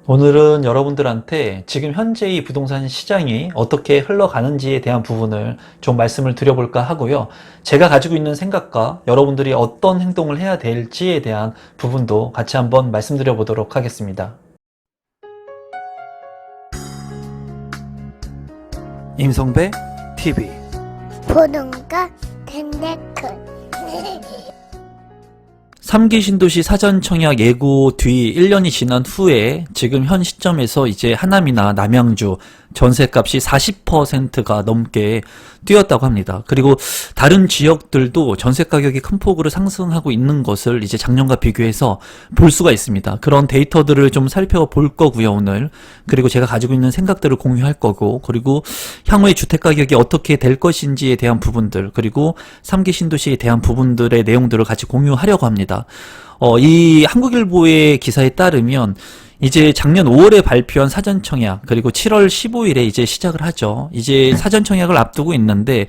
오늘은 여러분들한테 지금 현재 이 부동산 시장이 어떻게 흘러가는지에 대한 부분을 좀 말씀을 드려볼까 하고요. 제가 가지고 있는 생각과 여러분들이 어떤 행동을 해야 될지에 대한 부분도 같이 한번 말씀드려 보도록 하겠습니다. 임성배 TV 보동과 텐데크 3기 신도시 사전 청약 예고 뒤 1년이 지난 후에 지금 현 시점에서 이제 하남이나 남양주 전셋값이 40%가 넘게 뛰었다고 합니다. 그리고 다른 지역들도 전세 가격이 큰 폭으로 상승하고 있는 것을 이제 작년과 비교해서 볼 수가 있습니다. 그런 데이터들을 좀 살펴볼 거고요, 오늘. 그리고 제가 가지고 있는 생각들을 공유할 거고, 그리고 향후의 주택 가격이 어떻게 될 것인지에 대한 부분들, 그리고 3기 신도시에 대한 부분들의 내용들을 같이 공유하려고 합니다. 이 한국일보의 기사에 따르면 이제 작년 5월에 발표한 사전청약, 그리고 7월 15일에 이제 시작을 하죠. 이제 사전청약을 앞두고 있는데,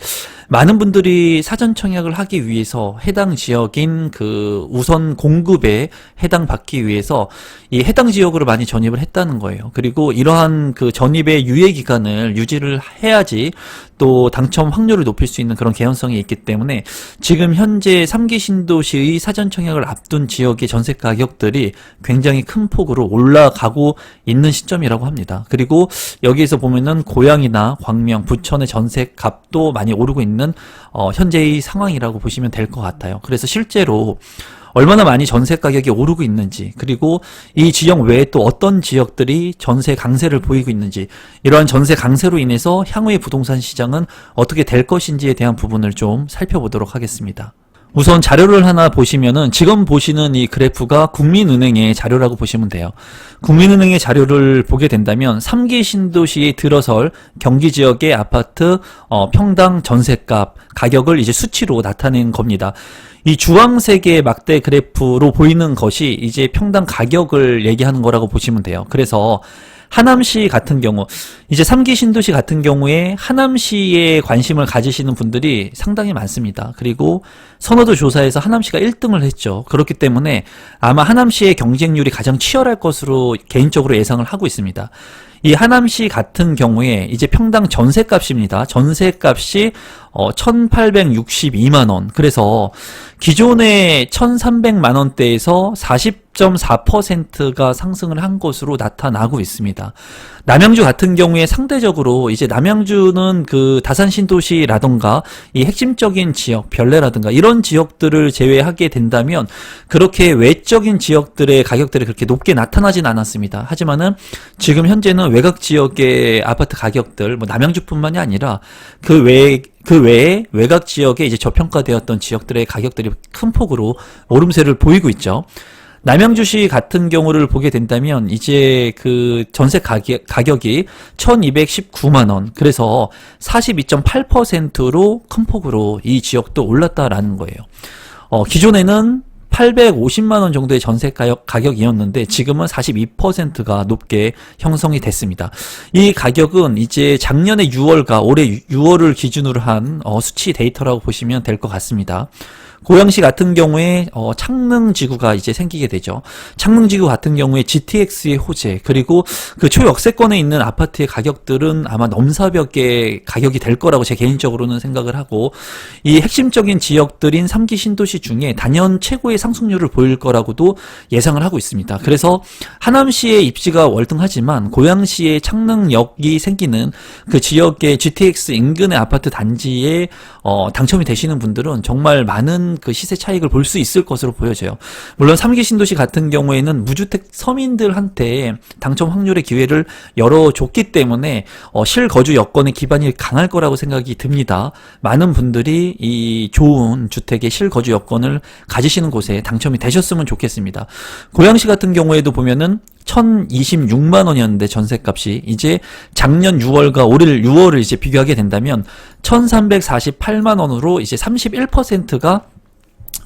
많은 분들이 사전청약을 하기 위해서 해당 지역인 그 우선 공급에 해당받기 위해서 이 해당 지역으로 많이 전입을 했다는 거예요. 그리고 이러한 그 전입의 유예 기간을 유지를 해야지 또 당첨 확률을 높일 수 있는 그런 개연성이 있기 때문에 지금 현재 3기 신도시의 사전청약을 앞둔 지역의 전세 가격들이 굉장히 큰 폭으로 올라가고 있는 시점이라고 합니다. 그리고 여기에서 보면은 고양이나 광명, 부천의 전세 값도 많이 오르고 있는 현재의 상황이라고 보시면 될 것 같아요. 그래서 실제로 얼마나 많이 전세 가격이 오르고 있는지, 그리고 이 지역 외에 또 어떤 지역들이 전세 강세를 보이고 있는지, 이러한 전세 강세로 인해서 향후의 부동산 시장은 어떻게 될 것인지에 대한 부분을 좀 살펴보도록 하겠습니다. 우선 자료를 하나 보시면은 지금 보시는 이 그래프가 국민은행의 자료라고 보시면 돼요. 국민은행의 자료를 보게 된다면 3기 신도시에 들어설 경기 지역의 아파트 평당 전세값 가격을 이제 수치로 나타낸 겁니다. 이 주황색의 막대 그래프로 보이는 것이 이제 평당 가격을 얘기하는 거라고 보시면 돼요. 그래서 하남시 같은 경우, 이제 3기 신도시 같은 경우에 하남시에 관심을 가지시는 분들이 상당히 많습니다. 그리고 선호도 조사에서 하남시가 1등을 했죠. 그렇기 때문에 아마 하남시의 경쟁률이 가장 치열할 것으로 개인적으로 예상을 하고 있습니다. 이 하남시 같은 경우에 이제 평당 전세값입니다. 전세값이 1,862만원. 그래서 기존의 1,300만원대에서 40.4%가 상승을 한 것으로 나타나고 있습니다. 남양주 같은 경우에 상대적으로 이제 남양주는 그 다산 신도시라던가 이 핵심적인 지역, 별내라든가 이런 지역들을 제외하게 된다면 그렇게 외적인 지역들의 가격들이 그렇게 높게 나타나진 않았습니다. 하지만은 지금 현재는 외곽 지역의 아파트 가격들, 뭐 남양주뿐만이 아니라 그 외에 외곽 지역에 이제 저평가되었던 지역들의 가격들이 큰 폭으로 오름세를 보이고 있죠. 남양주시 같은 경우를 보게 된다면 이제 그 전세 가격이 1219만원, 그래서 42.8%로 큰 폭으로 이 지역도 올랐다라는 거예요. 기존에는 850만원 정도의 전세 가격이었는데 지금은 42%가 높게 형성이 됐습니다. 이 가격은 이제 작년의 6월과 올해 6월을 기준으로 한 수치 데이터라고 보시면 될 것 같습니다. 고양시 같은 경우에 창릉지구가 이제 생기게 되죠. 창릉지구 같은 경우에 GTX의 호재, 그리고 그 초역세권에 있는 아파트의 가격들은 아마 넘사벽의 가격이 될 거라고 제 개인적으로는 생각을 하고, 이 핵심적인 지역들인 3기 신도시 중에 단연 최고의 상승률을 보일 거라고도 예상을 하고 있습니다. 그래서 하남시의 입지가 월등하지만 고양시의 창릉역이 생기는 그 지역의 GTX 인근의 아파트 단지에 당첨이 되시는 분들은 정말 많은 그 시세 차익을 볼 수 있을 것으로 보여져요. 물론 3기 신도시 같은 경우에는 무주택 서민들한테 당첨 확률의 기회를 열어줬기 때문에 실거주 여건의 기반이 강할 거라고 생각이 듭니다. 많은 분들이 이 좋은 주택의 실거주 여건을 가지시는 곳에 당첨이 되셨으면 좋겠습니다. 고양시 같은 경우에도 보면은 1,026만원이었는데 전세값이 이제 작년 6월과 올해 6월을 이제 비교하게 된다면 1,348만원으로 이제 31%가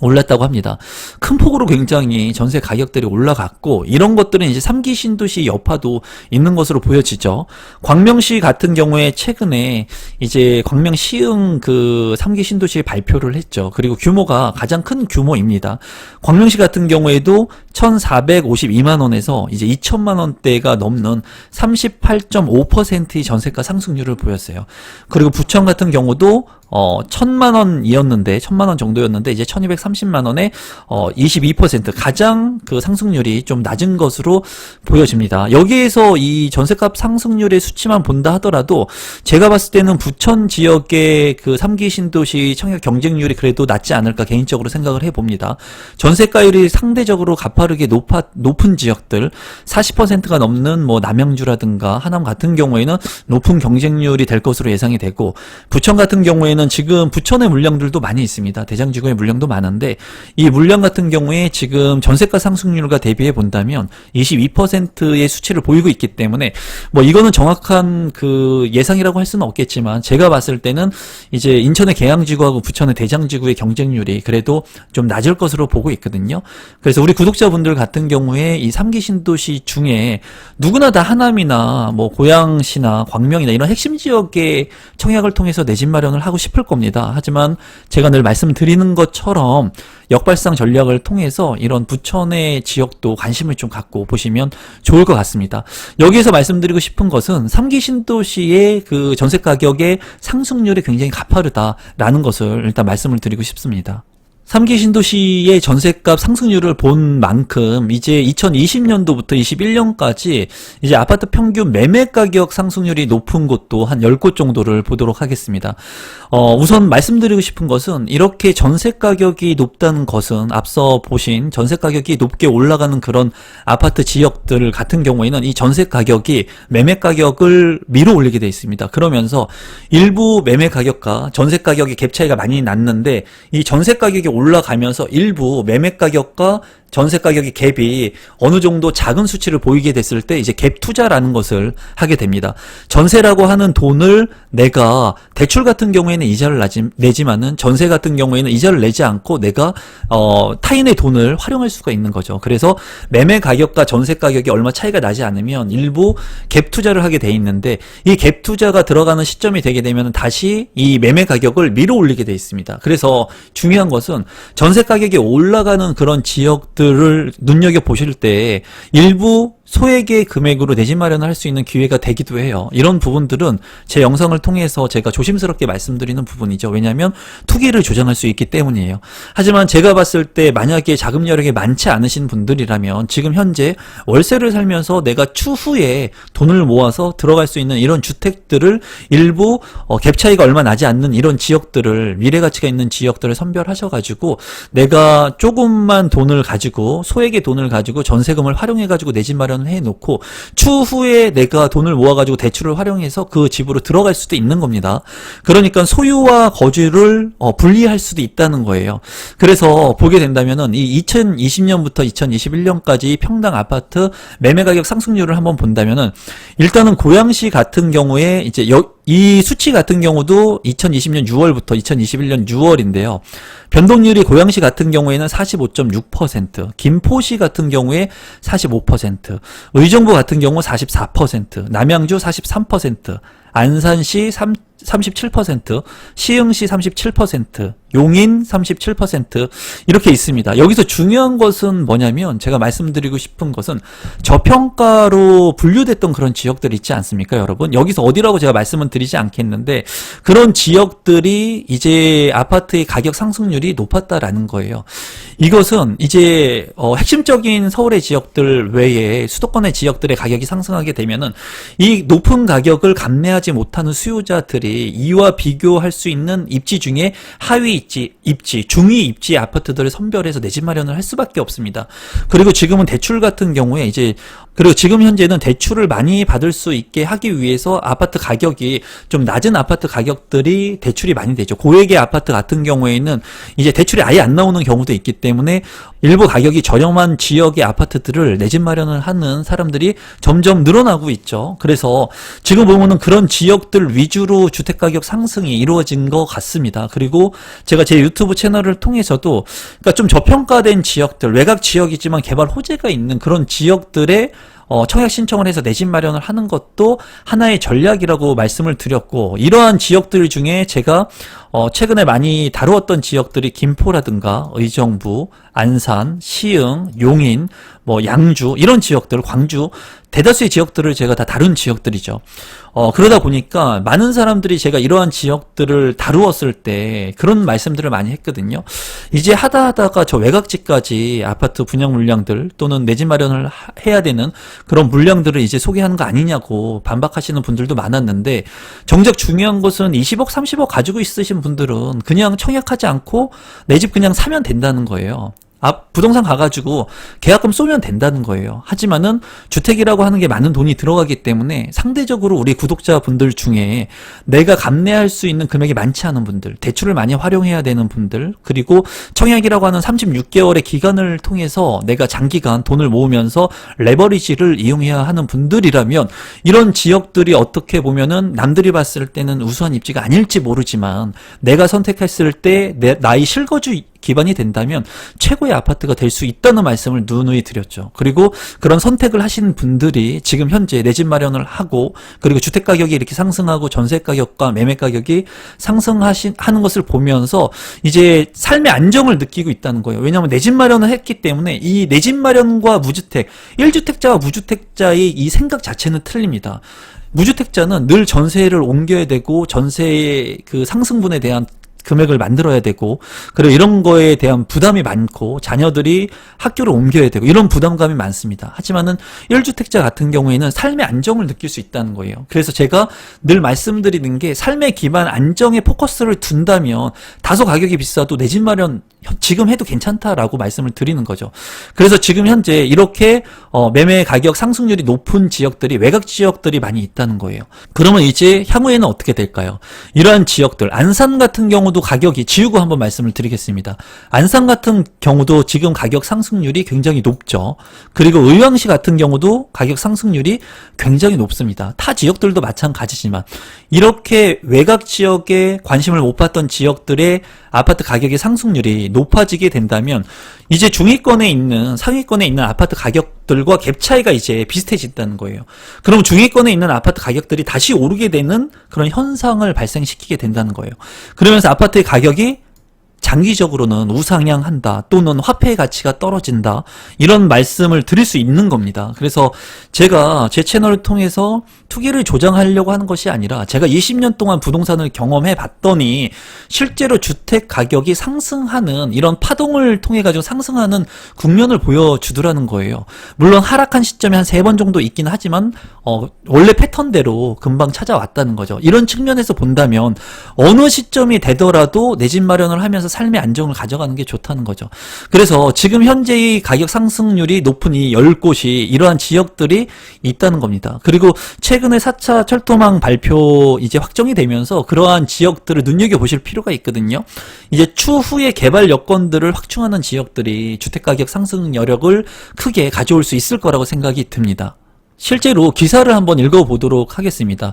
올랐다고 합니다. 큰 폭으로 굉장히 전세 가격들이 올라갔고, 이런 것들은 이제 3기 신도시 여파도 있는 것으로 보여지죠. 광명시 같은 경우에 최근에 이제 광명 시흥 그 3기 신도시 발표를 했죠. 그리고 규모가 가장 큰 규모입니다. 광명시 같은 경우에도 1,452만 원에서 이제 2천만 원대가 넘는 38.5%의 전세가 상승률을 보였어요. 그리고 부천 같은 경우도 1,000만 원이었는데 1,000만 원 정도였는데 이제 1,230만 원에 22% 가장 그 상승률이 좀 낮은 것으로 보여집니다. 여기에서 이 전세값 상승률의 수치만 본다 하더라도 제가 봤을 때는 부천 지역의 그 3기 신도시 청약 경쟁률이 그래도 낮지 않을까 개인적으로 생각을 해봅니다. 전세가율이 상대적으로 가파르게 높은 지역들 40%가 넘는 뭐 남양주라든가 하남 같은 경우에는 높은 경쟁률이 될 것으로 예상이 되고, 부천 같은 경우에는 지금 부천의 물량들도 많이 있습니다. 대장지구의 물량도 많은데 이 물량 같은 경우에 지금 전세가 상승률과 대비해 본다면 22%의 수치를 보이고 있기 때문에 뭐 이거는 정확한 그 예상이라고 할 수는 없겠지만 제가 봤을 때는 이제 인천의 계양지구하고 부천의 대장지구의 경쟁률이 그래도 좀 낮을 것으로 보고 있거든요. 그래서 우리 구독자분들 같은 경우에 이 3기 신도시 중에 누구나 다 하남이나 뭐 고양시나 광명이나 이런 핵심 지역의 청약을 통해서 내 집 마련을 하고 싶을 겁니다. 하지만 제가 늘 말씀드리는 것처럼 역발상 전략을 통해서 이런 부천의 지역도 관심을 좀 갖고 보시면 좋을 것 같습니다. 여기에서 말씀드리고 싶은 것은 3기 신도시의 그 전세 가격의 상승률이 굉장히 가파르다라는 것을 일단 말씀을 드리고 싶습니다. 3기 신도시의 전세값 상승률을 본 만큼 이제 2020년도부터 21년까지 이제 아파트 평균 매매 가격 상승률이 높은 곳도 한 10곳 정도를 보도록 하겠습니다. 우선 말씀드리고 싶은 것은 이렇게 전세 가격이 높다는 것은 앞서 보신 전세 가격이 높게 올라가는 그런 아파트 지역들 같은 경우에는 이 전세 가격이 매매 가격을 밀어 올리게 되어 있습니다. 그러면서 일부 매매 가격과 전세 가격의 갭 차이가 많이 났는데 이 전세 가격이 올라가면서 일부 매매 가격과 전세 가격의 갭이 어느 정도 작은 수치를 보이게 됐을 때 이제 갭 투자라는 것을 하게 됩니다. 전세라고 하는 돈을 내가 대출 같은 경우에는 이자를 내지만은 전세 같은 경우에는 이자를 내지 않고 내가 타인의 돈을 활용할 수가 있는 거죠. 그래서 매매 가격과 전세 가격이 얼마 차이가 나지 않으면 일부 갭 투자를 하게 돼 있는데 이 갭 투자가 들어가는 시점이 되게 되면 다시 이 매매 가격을 밀어 올리게 돼 있습니다. 그래서 중요한 것은 전세 가격이 올라가는 그런 지역들을 눈여겨보실 때 일부 소액의 금액으로 내 집 마련을 할 수 있는 기회가 되기도 해요. 이런 부분들은 제 영상을 통해서 제가 조심스럽게 말씀드리는 부분이죠. 왜냐하면 투기를 조장할 수 있기 때문이에요. 하지만 제가 봤을 때 만약에 자금 여력이 많지 않으신 분들이라면 지금 현재 월세를 살면서 내가 추후에 돈을 모아서 들어갈 수 있는 이런 주택들을 일부 갭 차이가 얼마 나지 않는 이런 지역들을 미래 가치가 있는 지역들을 선별하셔가지고 내가 조금만 돈을 가지고 소액의 돈을 가지고 전세금을 활용해가지고 내 집 마련 해놓고 추후에 내가 돈을 모아가지고 대출을 활용해서 그 집으로 들어갈 수도 있는 겁니다. 그러니까 소유와 거주를 분리할 수도 있다는 거예요. 그래서 보게 된다면은 이 2020년부터 2021년까지 평당 아파트 매매 가격 상승률을 한번 본다면은 일단은 고양시 같은 경우에 이제 이 수치 같은 경우도 2020년 6월부터 2021년 6월인데요. 변동률이 고양시 같은 경우에는 45.6%, 김포시 같은 경우에 45%, 의정부 같은 경우 44%, 남양주 43%, 안산시 37%, 시흥시 37%, 용인 37% 이렇게 있습니다. 여기서 중요한 것은 뭐냐면 제가 말씀드리고 싶은 것은 저평가로 분류됐던 그런 지역들이 있지 않습니까, 여러분? 여기서 어디라고 제가 말씀은 드리지 않겠는데 그런 지역들이 이제 아파트의 가격 상승률이 높았다라는 거예요. 이것은 이제 핵심적인 서울의 지역들 외에 수도권의 지역들의 가격이 상승하게 되면은 이 높은 가격을 감내하지 못하는 수요자들이 이와 비교할 수 있는 입지 중에 하위 입지, 중위 입지 아파트들을 선별해서 내 집 마련을 할 수밖에 없습니다. 그리고 지금은 대출 같은 경우에 이제 그리고 지금 현재는 대출을 많이 받을 수 있게 하기 위해서 아파트 가격이 좀 낮은 아파트 가격들이 대출이 많이 되죠. 고액의 아파트 같은 경우에는 이제 대출이 아예 안 나오는 경우도 있기 때문에 일부 가격이 저렴한 지역의 아파트들을 내 집 마련을 하는 사람들이 점점 늘어나고 있죠. 그래서 지금 보면은 그런 지역들 위주로 주택가격 상승이 이루어진 것 같습니다. 그리고 제가 제 유튜브 채널을 통해서도 그러니까 좀 저평가된 지역들, 외곽 지역이지만 개발 호재가 있는 그런 지역들의 청약 신청을 해서 내 집 마련을 하는 것도 하나의 전략이라고 말씀을 드렸고, 이러한 지역들 중에 제가 최근에 많이 다루었던 지역들이 김포라든가 의정부, 안산, 시흥, 용인, 양주 이런 지역들, 광주 대다수의 지역들을 제가 다 다룬 지역들이죠. 그러다 보니까 많은 사람들이 제가 이러한 지역들을 다루었을 때 그런 말씀들을 많이 했거든요. 이제 하다가 저 외곽지까지 아파트 분양 물량들 또는 내 집 마련을 해야 되는 그런 물량들을 이제 소개하는 거 아니냐고 반박하시는 분들도 많았는데, 정작 중요한 것은 20억, 30억 가지고 있으신 분들은 그냥 청약하지 않고 내 집 그냥 사면 된다는 거예요. 부동산 가가지고 계약금 쏘면 된다는 거예요. 하지만은 주택이라고 하는 게 많은 돈이 들어가기 때문에 상대적으로 우리 구독자분들 중에 내가 감내할 수 있는 금액이 많지 않은 분들, 대출을 많이 활용해야 되는 분들, 그리고 청약이라고 하는 36개월의 기간을 통해서 내가 장기간 돈을 모으면서 레버리지를 이용해야 하는 분들이라면, 이런 지역들이 어떻게 보면은 남들이 봤을 때는 우수한 입지가 아닐지 모르지만 내가 선택했을 때 나의 실거주 기반이 된다면 최고의 아파트가 될 수 있다는 말씀을 누누이 드렸죠. 그리고 그런 선택을 하신 분들이 지금 현재 내 집 마련을 하고, 그리고 주택 가격이 이렇게 상승하고 전세 가격과 매매 가격이 하는 것을 보면서 이제 삶의 안정을 느끼고 있다는 거예요. 왜냐하면 내 집 마련을 했기 때문에 이 내 집 마련과 무주택, 1주택자와 무주택자의 이 생각 자체는 틀립니다. 무주택자는 늘 전세를 옮겨야 되고 전세의 그 상승분에 대한 금액을 만들어야 되고, 그리고 이런 거에 대한 부담이 많고 자녀들이 학교를 옮겨야 되고 이런 부담감이 많습니다. 하지만은 1주택자 같은 경우에는 삶의 안정을 느낄 수 있다는 거예요. 그래서 제가 늘 말씀드리는 게, 삶의 기반 안정에 포커스를 둔다면 다소 가격이 비싸도 내 집 마련 지금 해도 괜찮다라고 말씀을 드리는 거죠. 그래서 지금 현재 이렇게 매매 가격 상승률이 높은 지역들이 외곽 지역들이 많이 있다는 거예요. 그러면 이제 향후에는 어떻게 될까요? 이러한 지역들, 안산 같은 경우도 가격이, 지우고 한번 말씀을 드리겠습니다. 안산 같은 경우도 지금 가격 상승률이 굉장히 높죠. 그리고 의왕시 같은 경우도 가격 상승률이 굉장히 높습니다. 타 지역들도 마찬가지지만 이렇게 외곽 지역에 관심을 못 받던 지역들의 아파트 가격의 상승률이 높아지게 된다면 이제 중위권에 있는, 상위권에 있는 아파트 가격들과 갭 차이가 이제 비슷해진다는 거예요. 그럼 중위권에 있는 아파트 가격들이 다시 오르게 되는 그런 현상을 발생시키게 된다는 거예요. 그러면서 아파트의 가격이 장기적으로는 우상향한다, 또는 화폐의 가치가 떨어진다, 이런 말씀을 드릴 수 있는 겁니다. 그래서 제가 제 채널을 통해서 투기를 조장하려고 하는 것이 아니라, 제가 20년 동안 부동산을 경험해 봤더니 실제로 주택 가격이 상승하는 이런 파동을 통해 가지고 상승하는 국면을 보여주더라는 거예요. 물론 하락한 시점이 한 3번 정도 있긴 하지만 원래 패턴대로 금방 찾아왔다는 거죠. 이런 측면에서 본다면 어느 시점이 되더라도 내 집 마련을 하면서 삶의 안정을 가져가는 게 좋다는 거죠. 그래서 지금 현재의 가격 상승률이 높은 이 10곳이 이러한 지역들이 있다는 겁니다. 그리고 최근에 4차 철도망 발표 이제 확정이 되면서 그러한 지역들을 눈여겨보실 필요가 있거든요. 이제 추후에 개발 여건들을 확충하는 지역들이 주택가격 상승 여력을 크게 가져올 수 있을 거라고 생각이 듭니다. 실제로 기사를 한번 읽어보도록 하겠습니다.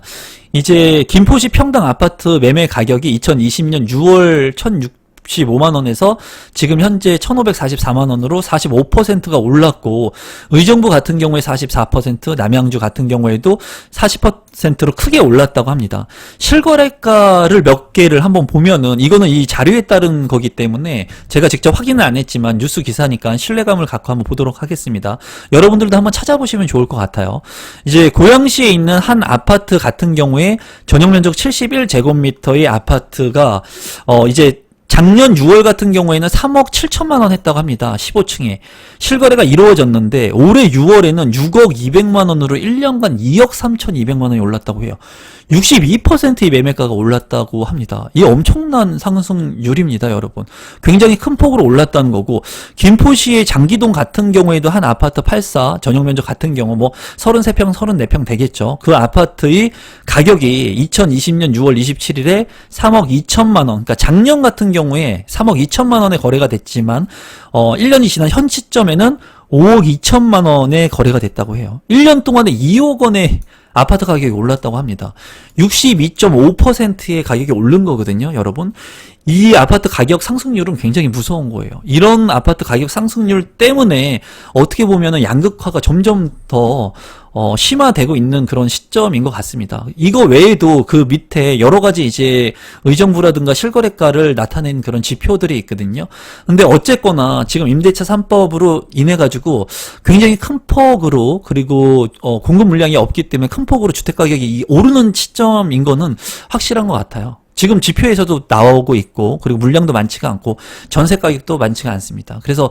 이제 김포시 평당 아파트 매매 가격이 2020년 6월 1,065만원에서 지금 현재 1,544만원으로 45%가 올랐고, 의정부 같은 경우에 44%, 남양주 같은 경우에도 40%로 크게 올랐다고 합니다. 실거래가를 몇 개를 한번 보면은, 이거는 이 자료에 따른 거기 때문에 제가 직접 확인은 안 했지만 뉴스 기사니까 신뢰감을 갖고 한번 보도록 하겠습니다. 여러분들도 한번 찾아보시면 좋을 것 같아요. 이제 고양시에 있는 한 아파트 같은 경우에 전용면적 71제곱미터의 아파트가 이제 작년 6월 같은 경우에는 3억 7천만 원 했다고 합니다. 15층에. 실거래가 이루어졌는데 올해 6월에는 6억 200만 원으로 1년간 2억 3,200만 원이 올랐다고 해요. 62%의 매매가가 올랐다고 합니다. 이 엄청난 상승률입니다, 여러분. 굉장히 큰 폭으로 올랐다는 거고, 김포시의 장기동 같은 경우에도 한 아파트 84 전용 면적 같은 경우 뭐 33평, 34평 되겠죠. 그 아파트의 가격이 2020년 6월 27일에 3억 2천만 원, 그러니까 작년 같은 경우에 3억 2천만 원에 거래가 됐지만 1년이 지난 현 시점에는 5억 2천만 원에 거래가 됐다고 해요. 1년 동안에 2억 원의 아파트 가격이 올랐다고 합니다. 62.5%의 가격이 오른 거거든요, 여러분. 이 아파트 가격 상승률은 굉장히 무서운 거예요. 이런 아파트 가격 상승률 때문에 어떻게 보면은 양극화가 점점 더 심화되고 있는 그런 시점인 것 같습니다. 이거 외에도 그 밑에 여러 가지 이제 의정부라든가 실거래가를 나타낸 그런 지표들이 있거든요. 근데 어쨌거나 지금 임대차 3법으로 인해 가지고 굉장히 큰 폭으로, 그리고 공급 물량이 없기 때문에 큰 폭으로 주택 가격이 오르는 시점인 거는 확실한 것 같아요. 지금 지표에서도 나오고 있고, 그리고 물량도 많지가 않고 전세 가격도 많지가 않습니다. 그래서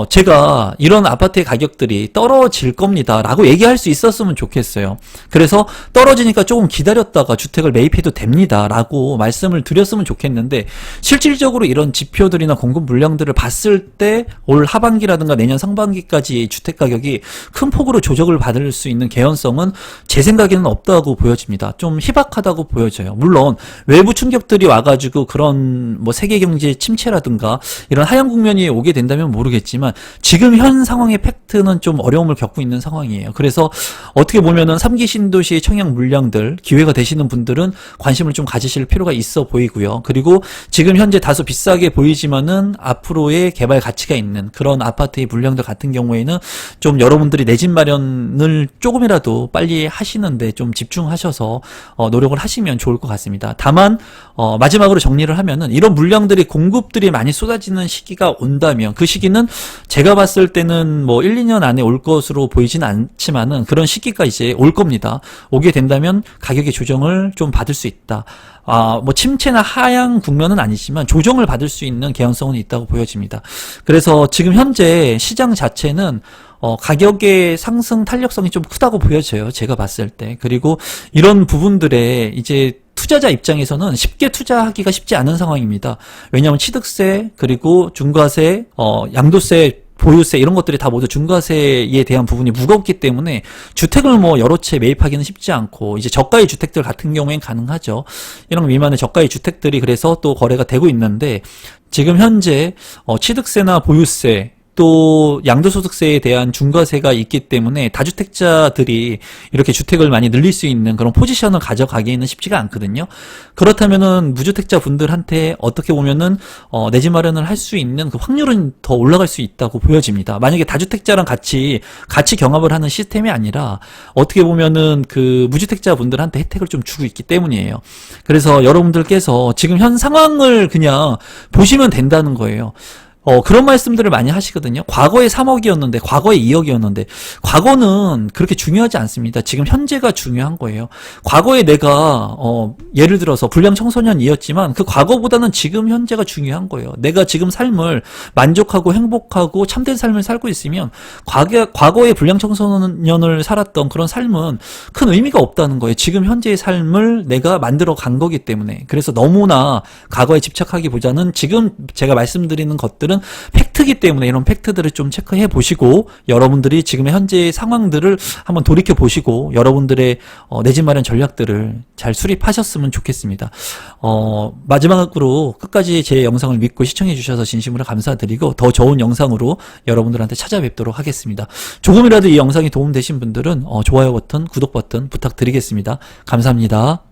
제가 이런 아파트의 가격들이 떨어질 겁니다 라고 얘기할 수 있었으면 좋겠어요. 그래서 떨어지니까 조금 기다렸다가 주택을 매입해도 됩니다 라고 말씀을 드렸으면 좋겠는데, 실질적으로 이런 지표들이나 공급 물량들을 봤을 때 올 하반기라든가 내년 상반기까지 주택 가격이 큰 폭으로 조정을 받을 수 있는 개연성은 제 생각에는 없다고 보여집니다. 좀 희박하다고 보여져요. 물론 외부 충격들이 와가지고 그런 뭐 세계 경제 침체라든가 이런 하향 국면이 오게 된다면 모르겠지만, 지금 현 상황의 팩트는 좀 어려움을 겪고 있는 상황이에요. 그래서 어떻게 보면은 3기 신도시의 청약 물량들, 기회가 되시는 분들은 관심을 좀 가지실 필요가 있어 보이고요. 그리고 지금 현재 다소 비싸게 보이지만은 앞으로의 개발 가치가 있는 그런 아파트의 물량들 같은 경우에는 좀 여러분들이 내 집 마련을 조금이라도 빨리 하시는데 좀 집중하셔서 노력을 하시면 좋을 것 같습니다. 다만 마지막으로 정리를 하면은, 이런 물량들이 공급들이 많이 쏟아지는 시기가 온다면, 그 시기는 제가 봤을 때는 뭐 1, 2년 안에 올 것으로 보이진 않지만은 그런 시기가 이제 올 겁니다. 오게 된다면 가격의 조정을 좀 받을 수 있다. 뭐 침체나 하향 국면은 아니지만 조정을 받을 수 있는 개연성은 있다고 보여집니다. 그래서 지금 현재 시장 자체는 가격의 상승 탄력성이 좀 크다고 보여져요, 제가 봤을 때. 그리고 이런 부분들에 이제 투자자 입장에서는 쉽게 투자하기가 쉽지 않은 상황입니다. 왜냐하면 취득세, 그리고 중과세, 양도세, 보유세 이런 것들이 다 모두 중과세에 대한 부분이 무겁기 때문에 주택을 뭐 여러 채 매입하기는 쉽지 않고, 이제 저가의 주택들 같은 경우엔 가능하죠. 1억 미만의 저가의 주택들이 그래서 또 거래가 되고 있는데, 지금 현재 취득세나 보유세, 또 양도소득세에 대한 중과세가 있기 때문에 다주택자들이 이렇게 주택을 많이 늘릴 수 있는 그런 포지션을 가져가기에는 쉽지가 않거든요. 그렇다면은 무주택자 분들한테 어떻게 보면은 내 집 마련을 할 수 있는 그 확률은 더 올라갈 수 있다고 보여집니다. 만약에 다주택자랑 같이 경합을 하는 시스템이 아니라 어떻게 보면은 그 무주택자 분들한테 혜택을 좀 주고 있기 때문이에요. 그래서 여러분들께서 지금 현 상황을 그냥 보시면 된다는 거예요. 그런 말씀들을 많이 하시거든요. 과거에 3억이었는데, 과거에 2억이었는데, 과거는 그렇게 중요하지 않습니다. 지금 현재가 중요한 거예요. 과거에 내가, 예를 들어서 불량 청소년이었지만, 그 과거보다는 지금 현재가 중요한 거예요. 내가 지금 삶을 만족하고 행복하고 참된 삶을 살고 있으면, 과거에 불량 청소년을 살았던 그런 삶은 큰 의미가 없다는 거예요. 지금 현재의 삶을 내가 만들어 간 거기 때문에. 그래서 너무나 과거에 집착하기보다는 지금 제가 말씀드리는 것들은 팩트이기 때문에 이런 팩트들을 좀 체크해 보시고, 여러분들이 지금의 현재의 상황들을 한번 돌이켜 보시고 여러분들의 내 집 마련 전략들을 잘 수립하셨으면 좋겠습니다. 마지막으로 끝까지 제 영상을 믿고 시청해 주셔서 진심으로 감사드리고, 더 좋은 영상으로 여러분들한테 찾아뵙도록 하겠습니다. 조금이라도 이 영상이 도움되신 분들은 좋아요 버튼, 구독 버튼 부탁드리겠습니다. 감사합니다.